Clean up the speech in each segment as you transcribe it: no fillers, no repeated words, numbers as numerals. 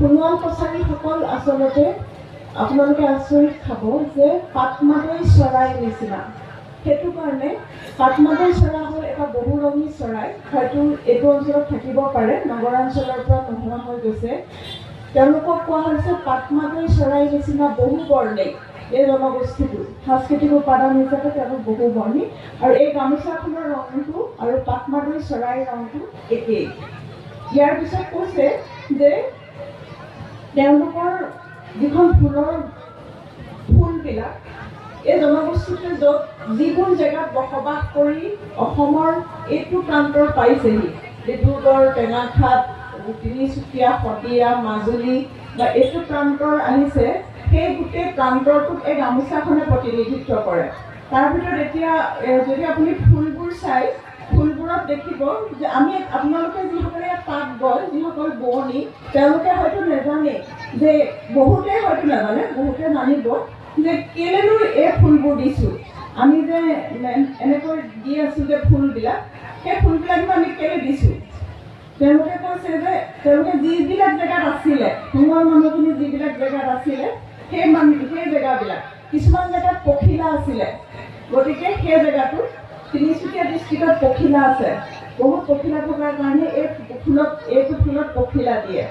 সোণোৱাল কছাৰীসকল আচলতে আপোনালোকে আচৰিত খাব যে পাটমাদৈ চৰাই নিচিনা। সেইটো কাৰণে পাটমাদৈ চৰাই হ'ল এটা বহুৰঙী চৰাই, হয়তো এইটো অঞ্চলত থাকিব পাৰে, নগৰাঞ্চলৰ পৰা নোহোৱা হৈ গৈছে। তেওঁলোকক কোৱা হৈছে পাটমাদৈ চৰাইৰ নিচিনা বহুবৰ্ণিক। এই জনগোষ্ঠীটো সাংস্কৃতিক উপাদান হিচাপে তেওঁলোক বহুবৰ্ণী, আৰু এই গামোচাখনৰ ৰংটো আৰু পাটমাদৈ চৰাইৰ ৰংটো একেই। ইয়াৰ পিছত কৈছে যে তেওঁলোকৰ যিখন ফুলবিলাক এই জনগোষ্ঠীটোৱে য'ত যিবোৰ জেগাত বসবাস কৰি অসমৰ এইটো প্ৰান্তৰ পাইছেহি, ডিব্ৰুগড়, টেঙাখাট, তিনিচুকীয়া, শদিয়া, মাজুলী বা এইটো প্ৰান্তৰ আহিছে, সেই গোটেই প্ৰান্তৰটোক এই গামোচাখনে প্ৰতিনিধিত্ব কৰে। তাৰ ভিতৰত এতিয়া যদি আপুনি ফুলবোৰ চাই, ফুলবোৰত দেখিব যে আপোনালোকে যিসকলে তাঁত বয়, যিসকল বোৱনী, তেওঁলোকে হয়তো নাজানে যে, বহুতে হয়তো নাজানে, বহুতে জানিব যে কেলেনো এই ফুলবোৰ দিছোঁ। আমি যে এনেকৈ দি আছোঁ যে ফুলবিলাক, সেই ফুলবিলাকনো আমি কেলে দিছোঁ। তেওঁলোকে কৈছে যে তেওঁলোকে যিবিলাক জেগাত আছিলে, সোণোৱাল মানুহখিনি যিবিলাক জেগাত আছিলে, সেই জেগাবিলাক কিছুমান জেগাত পখিলা আছিলে, গতিকে সেই জেগাটোত তিনিচুকীয়া ডিষ্ট্ৰিক্টত পখিলা আছে, বহুত পখিলা থকাৰ কাৰণে এইটো ফুলত পখিলা দিয়ে।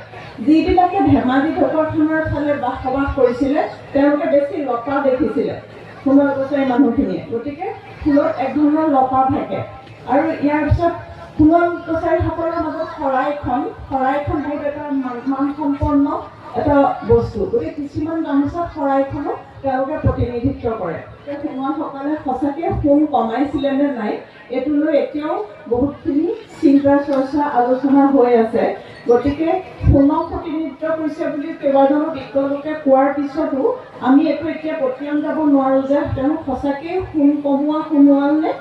যিবিলাকে ধেমাজি ঢকুৱাখানাৰ ফালে বসবাস কৰিছিলে, তেওঁলোকে বেছি লতা দেখিছিলে সোণোৱাল কছাৰী মানুহখিনিয়ে, গতিকে ফুলত এক ধৰণৰ লতা থাকে। আৰু ইয়াৰ পিছত সোণোৱাল কছাৰীসকলৰ মাজত শৰাইখন বহুত এটা মানসম্পন্ন এটা বস্তু, গতিকে কিছুমান গামোচাত শৰাইখনো তেওঁলোকে প্ৰতিনিধিত্ব কৰে। সোণোৱালসকলে সঁচাকৈ সোণ কমাইছিলে নে নাই, এইটো লৈ এতিয়াও বহুতখিনি চিন্তা চৰ্চা আলোচনা হৈ আছে। গতিকে সোণক প্ৰতিনিধিত্ব কৰিছে বুলি কেইবাজনো বিজ্ঞলোকে কোৱাৰ পিছতো আমি এইটো এতিয়া পতিয়ন যাব নোৱাৰোঁ যে তেওঁ সঁচাকৈ সোণ কমোৱা সোণোৱাল নে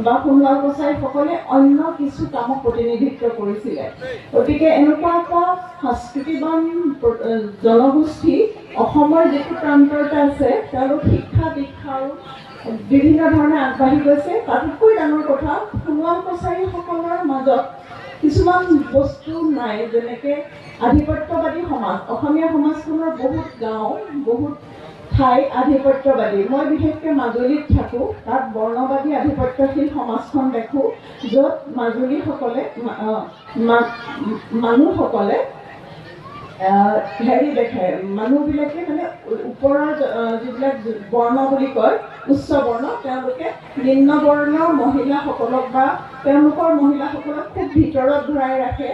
বা সোণোৱাল কছাৰীসকলে অন্য কিছু কামক প্ৰতিনিধিত্ব কৰিছিলে। গতিকে এনেকুৱা এটা সংস্কৃতিবান জনগোষ্ঠী অসমৰ যিটো প্ৰান্তৰতে আছে, তেওঁলোক শিক্ষা দীক্ষাও বিভিন্ন ধৰণে আগবাঢ়ি গৈছে। তাতোতকৈ ডাঙৰ কথা, সোণোৱাল কছাৰীসকলৰ মাজত কিছুমান বস্তু নাই, যেনেকৈ আধিপত্যবাদী সমাজ। অসমীয়া সমাজখনৰ বহুত গাঁও, বহুত ঠাই আধিপত্যবাদী। মই বিশেষকৈ মাজুলীত থাকোঁ, তাত বৰ্ণবাদী আধিপত্যশীল সমাজখন দেখোঁ, য'ত মানুহসকলে দেখে, মানুহবিলাকে মানে ওপৰৰ যিবিলাক বৰ্ণ বুলি কয়, উচ্চ বৰ্ণ, তেওঁলোকে নিম্ন বৰ্ণৰ মহিলাসকলক বা তেওঁলোকৰ মহিলাসকলক খুব ভিতৰত ধৰাই ৰাখে।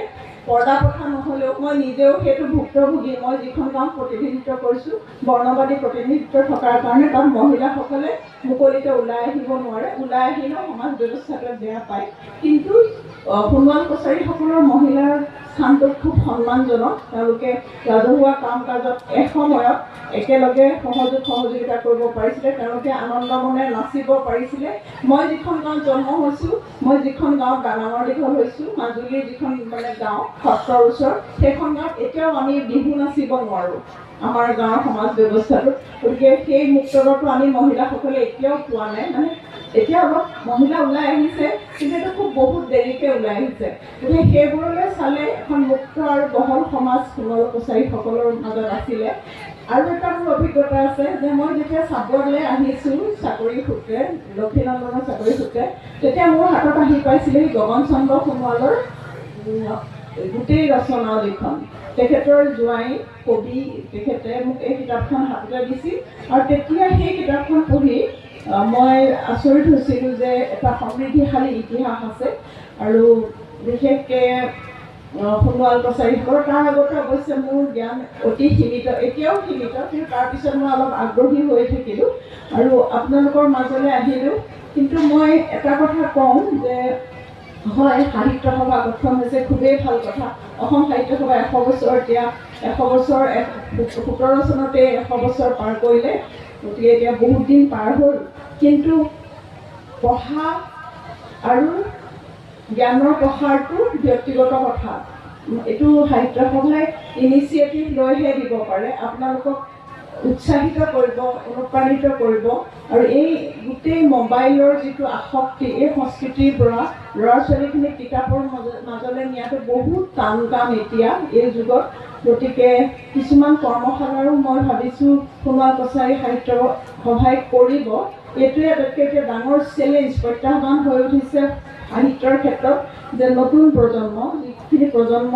পৰ্দা প্ৰথা নহ'লেও মই নিজেও সেইটো ভুক্তভোগী। মই যিখন গাঁৱত প্ৰতিনিধিত্ব কৰিছোঁ, বৰ্ণবাদী প্ৰতিনিধিত্ব থকাৰ কাৰণে তাত মহিলাসকলে মুকলিতে ওলাই আহিব নোৱাৰে, ওলাই আহিলেও সমাজ ব্যৱস্থাটোৱে বেয়া পায়। কিন্তু সোণোৱাল কছাৰীসকলৰ মহিলাৰ স্থানটো খুব সন্মানজনক। তেওঁলোকে ৰাজহুৱা কাম কাজত এসময়ত একেলগে সহযোগিতা কৰিব পাৰিছিলে, তেওঁলোকে আনন্দ মনে নাচিব পাৰিছিলে। মই যিখন গাঁৱত জন্ম হৈছোঁ, মই যিখন গাঁৱত ডাঙৰ দীঘল হৈছোঁ, মাজুলীৰ যিখন গাঁও সত্ৰৰ ওচৰত, সেইখন গাঁৱত এতিয়াও আমি বিহু নাচিব নোৱাৰোঁ আমাৰ গাঁৱৰ সমাজ ব্যৱস্থাটোত। গতিকে সেই মুক্ততাটো আমি মহিলাসকলে এতিয়াও পোৱা নাই। এতিয়া অলপ মহিলা ওলাই আহিছে, কিন্তু এইটো খুব বহুত দেৰিকৈ ওলাই আহিছে। গতিকে সেইবোৰলৈ চালে এখন মুক্ত আৰু বহল সমাজ সোণোৱাল কছাৰীসকলৰ মাজত আছিলে। আৰু এটা মোৰ অভিজ্ঞতা আছে যে মই যেতিয়া চাবুৱালৈ আহিছোঁ চাকৰি সূত্ৰে, লক্ষীনন্দনৰ চাকৰি সূত্ৰে, তেতিয়া মোৰ হাতত আহি পাইছিলে গগন চন্দ্ৰ সোণোৱালৰ গোটেই ৰচনাৱলীখন। তেখেতৰ জোঁৱাই কবি, তেখেতে মোক এই কিতাপখন হাততে দিছিল, আৰু তেতিয়া সেই কিতাপখন পঢ়ি মই আচৰিত হৈছিলোঁ যে এটা সমৃদ্ধিশালী ইতিহাস আছে। আৰু বিশেষকৈ সোণোৱাল কছাৰীসকলৰ, তাৰ আগতে অৱশ্যে মোৰ জ্ঞান অতি সীমিত, এতিয়াও সীমিত, কিন্তু তাৰপিছত মই অলপ আগ্ৰহী হৈ থাকিলোঁ আৰু আপোনালোকৰ মাজলৈ আহিলোঁ। কিন্তু মই এটা কথা কওঁ যে হয়, সাহিত্য সভা গঠন হৈছে, খুবেই ভাল কথা। অসম সাহিত্য সভা 100 বছৰ, এতিয়া 100 বছৰ 17 চনতে 100 বছৰ পাৰ কৰিলে, গতিকে এতিয়া বহুত দিন পাৰ হ'ল। কিন্তু পঢ়া আৰু জ্ঞানৰ প্ৰসাৰটো ব্যক্তিগত কথা। এইটো সাহিত্য সভাই ইনিচিয়েটিভ লৈহে দিব পাৰে, আপোনালোকক উৎসাহিত কৰিব, অনুপ্ৰাণিত কৰিব। আৰু এই গোটেই মোবাইলৰ যিটো আসক্তি, এই সংস্কৃতিৰ পৰা ল'ৰা ছোৱালীখিনিক কিতাপৰ মাজলৈ নিয়াটো বহুত টান কাম এতিয়া এই যুগত। গতিকে কিছুমান কৰ্মশালাৰো মই ভাবিছোঁ সোণোৱাল কছাৰী সাহিত্য সভাই কৰিব। এইটোৱে আটাইতকৈ এতিয়া ডাঙৰ চেলেঞ্জ প্ৰত্যাহ্বান হৈ উঠিছে সাহিত্যৰ ক্ষেত্ৰত যে নতুন প্ৰজন্ম, যিখিনি প্ৰজন্ম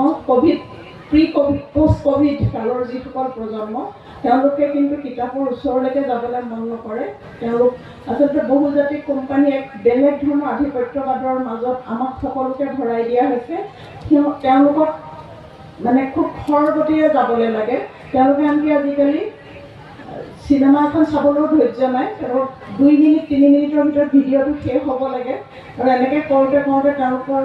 প্ৰি ক'ভিড পষ্ট ক'ভিড কালৰ যিসকল প্ৰজন্ম, তেওঁলোকে কিন্তু কিতাপৰ ওচৰলৈকে যাবলৈ মন নকৰে। তেওঁলোক আচলতে বহুজাতিক কোম্পানী এক বেলেগ ধৰণৰ আধিপত্যবাদৰ মাজত আমাক সকলোকে ভৰাই দিয়া হৈছে। তেওঁলোকক মানে খুব খৰগতিৰে যাবলৈ লাগে। তেওঁলোকে আনকি আজিকালি চিনেমা এখন চাবলৈও ধৈৰ্য নাই। তেওঁলোক 2 মিনিট 3 মিনিটৰ ভিতৰত ভিডিঅ'টো শেষ হ'ব লাগে আৰু এনেকৈ কৰোঁতে তেওঁলোকৰ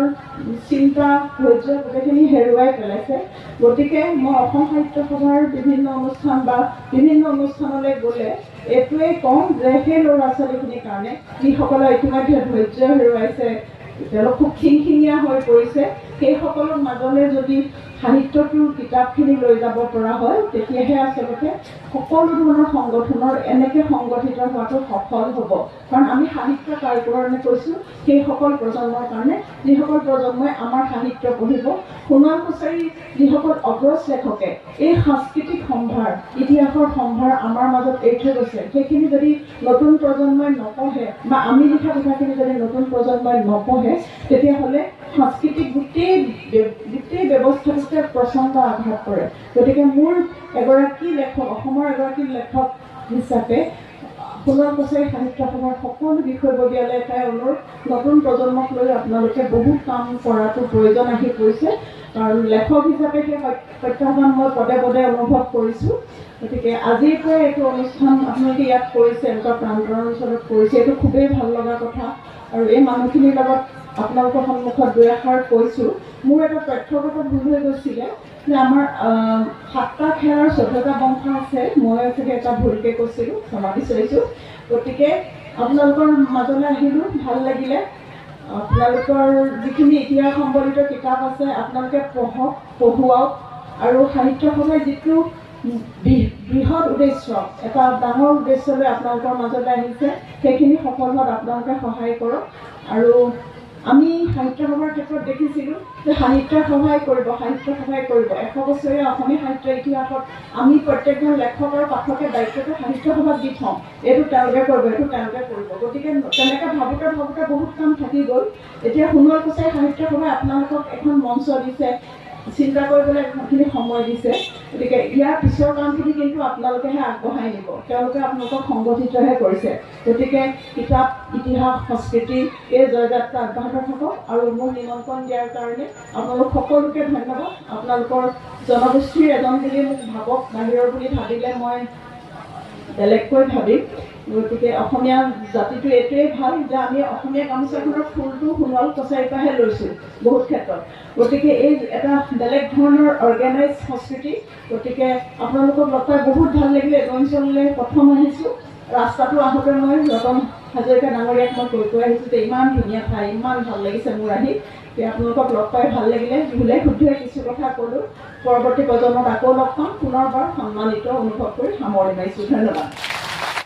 চিন্তা ধৈৰ্য গোটেইখিনি হেৰুৱাই পেলাইছে। গতিকে মই অসম সাহিত্য সভাৰ বিভিন্ন অনুষ্ঠান বা বিভিন্ন অনুষ্ঠানলৈ গ'লে এইটোৱেই কওঁ যে সেই ল'ৰা ছোৱালীখিনিৰ কাৰণে যিসকলে ইতিমধ্যে ধৈৰ্য হেৰুৱাইছে, তেওঁলোক খুব খিংখিঙীয়া হৈ পৰিছে, সেইসকলৰ মাজলৈ যদি সাহিত্যটোৰ কিতাপখিনি লৈ যাব পৰা হয়, তেতিয়াহে আচলতে সকলো ধৰণৰ সংগঠনৰ এনেকৈ সংগঠিত হোৱাটো সফল হ'ব। কাৰণ আমি সাহিত্য কাৰ কাৰণে কৈছোঁ, সেইসকল প্ৰজন্মৰ কাৰণে যিসকল প্ৰজন্মই আমাৰ সাহিত্য পঢ়িব। সোণোৱাল কছাৰী যিসকল অগ্ৰজ লেখকে এই সাংস্কৃতিক সম্ভাৰ, ইতিহাসৰ সম্ভাৰ আমাৰ মাজত এৰি থৈ গৈছে, সেইখিনি যদি নতুন প্ৰজন্মই নপঢ়ে বা আমি লিখা কথাখিনি যদি নতুন প্ৰজন্মই নপঢ়ে, তেতিয়াহ'লে সাংস্কৃতিক গোটেই ব্যৱস্থাটোতে প্ৰচণ্ড আঘাত পৰে। গতিকে মোৰ এগৰাকী লেখক, অসমৰ এগৰাকী লেখক হিচাপে সোণোৱাল কছাৰী সাহিত্য সভাৰ সকলো বিষয়ববীয়ালে এটাই অনুৰোধ, নতুন প্ৰজন্মক লৈ আপোনালোকে বহুত কাম কৰাটো প্ৰয়োজন আহি পৰিছে। কাৰণ লেখক হিচাপে সেই প্ৰত্যাহ্বান মই পদে পদে অনুভৱ কৰিছোঁ। গতিকে আজিৰ পৰাই এইটো অনুষ্ঠান আপোনালোকে ইয়াত কৰিছে, এনেকুৱা প্ৰান্তৰ অঞ্চলত কৰিছে, এইটো খুবেই ভাল লগা কথা। আৰু এই মানুহখিনিৰ লগত আপোনালোকৰ সন্মুখত 2 এষাৰ কৈছোঁ। মোৰ এটা তথ্যগত ভুল হৈ গৈছিলে যে আমাৰ 7টা খেলৰ 14টা বংশ আছে। মই চাগে এটা ভুলকৈ কৈছিলোঁ, ক্ষমা বিচাৰিছোঁ। গতিকে আপোনালোকৰ মাজলৈ আহিলোঁ, ভাল লাগিলে। আপোনালোকৰ যিখিনি ইতিহাস সম্বলিত কিতাপ আছে আপোনালোকে পঢ়ুৱাওক। আৰু সাহিত্য সভাই যিটো বৃহৎ উদ্দেশ্য, এটা ডাঙৰ উদ্দেশ্যলৈ আপোনালোকৰ মাজলৈ আহিছে, সেইখিনি সফল হোৱাত আপোনালোকে সহায় কৰক। আৰু আমি সাহিত্য সভাৰ ক্ষেত্ৰত দেখিছিলোঁ যে সাহিত্য সভাই কৰিব 100 বছৰীয়া অসমীয়া সাহিত্যৰ ইতিহাসত আমি প্ৰত্যেকজন লেখক আৰু পাঠকে দায়িত্বটো সাহিত্য সভাত দি থওঁ, এইটো তেওঁলোকে কৰিব। গতিকে তেনেকৈ ভাবোঁতে বহুত কাম থাকি গ'ল। এতিয়া সোণোৱাল কছাৰী সাহিত্য সভাই আপোনালোকক এখন মঞ্চ দিছে, চিন্তা কৰিবলৈ এখনখিনি সময় দিছে। গতিকে ইয়াৰ পিছৰ কামখিনি কিন্তু আপোনালোকেহে আগবঢ়াই নিব, তেওঁলোকে আপোনালোকক সংগঠিতহে কৰিছে। গতিকে কিতাপ, ইতিহাস, সংস্কৃতি এই জয়যাত্ৰা অব্যাহত থাকক। আৰু মোক নিমন্ত্ৰণ দিয়াৰ কাৰণে আপোনালোক সকলোকে ধন্যবাদ। আপোনালোকৰ জনগোষ্ঠীৰ এজন বুলি মোক ভাবক, বাহিৰৰ বুলি ভাবিলে মই বেলেগকৈ ভাবিম। গতিকে অসমীয়া জাতিটো এইটোৱেই ভাল যে আমি অসমীয়া গামোচাখনৰ ফুলটো সোণোৱাল কছাৰীৰ পৰাহে লৈছোঁ বহুত ক্ষেত্ৰত। গতিকে এই এটা বেলেগ ধৰণৰ অৰ্গেনাইজ সংস্কৃতি। গতিকে আপোনালোকক লগ পাই বহুত ভাল লাগিলে। এইটো অঞ্চললৈ প্ৰথম আহিছোঁ, ৰাস্তাটো আহোঁতে মই ৰতন হাজৰিকা ডাঙৰীয়াক মই কৈ আহিছোঁ যে ইমান ধুনীয়া ঠাই, ইমান ভাল লাগিছে মোৰ আহি। আপোনালোকক লগ পাই ভাল লাগিলে। ভুলে শুদ্ধে কিছু কথা ক'লোঁ। পৰৱৰ্তী প্ৰজন্মত আকৌ লগ পাম। পুনৰবাৰ সন্মানিত অনুভৱ কৰি সামৰণি মাৰিছোঁ। ধন্যবাদ।